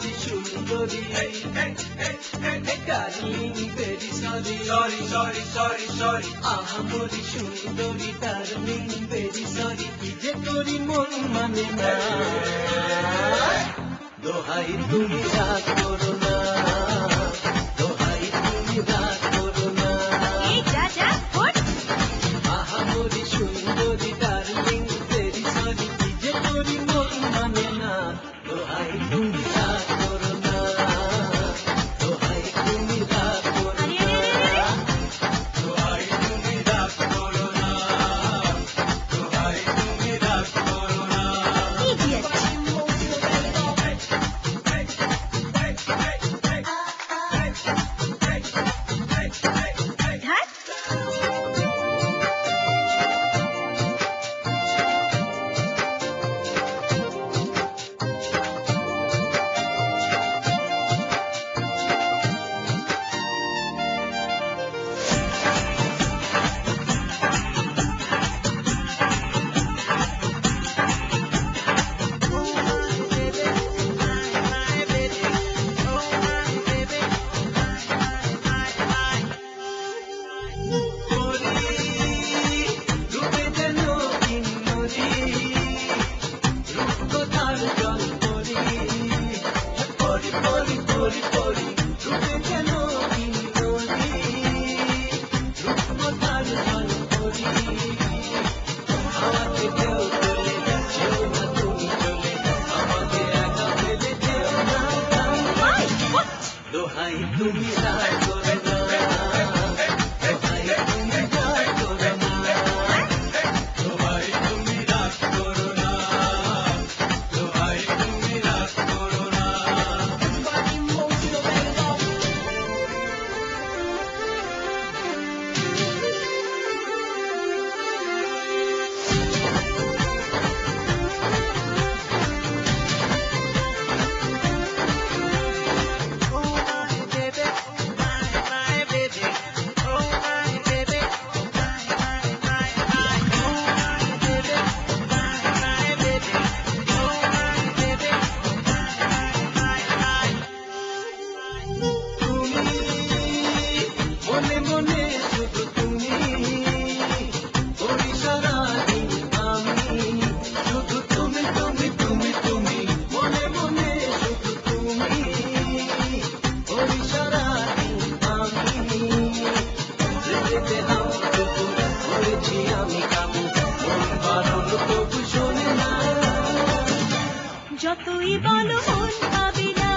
আহামরি সুন্দরী darling very sorry আহামরি সুন্দরী ডার্লিং ভেরি সরি কি যে করি মন মানে না দোহাই তুমি রাগ করো না দোহাই তুমি রাগ করো না আহামরি সুন্দরী ডার্লিং ভেরি সরি কি যে করি মন মানে না দোহাই তুমি রাগ করো না দোহাই তুমি রাগ করো না দোহাই তুমি রাগ করো না দোহাই তুমি রাগ করো না দোহাই তুমি রাগ করো না দোহাই তুমি রাগ করো না দোহাই তুমি রাগ করো না দোহাই তুমি রাগ করো না মনে মনে শুধু তুমি ওই সারাদিন আমি শুধু তুমি তুমি তুমি তুমি মনে মনে শুধু তুমি ওই সারাদিন আমি যেতে হাম করেছি আমি কাবু মন বারণ তবু শোনে না যতই বলো মন পাবে না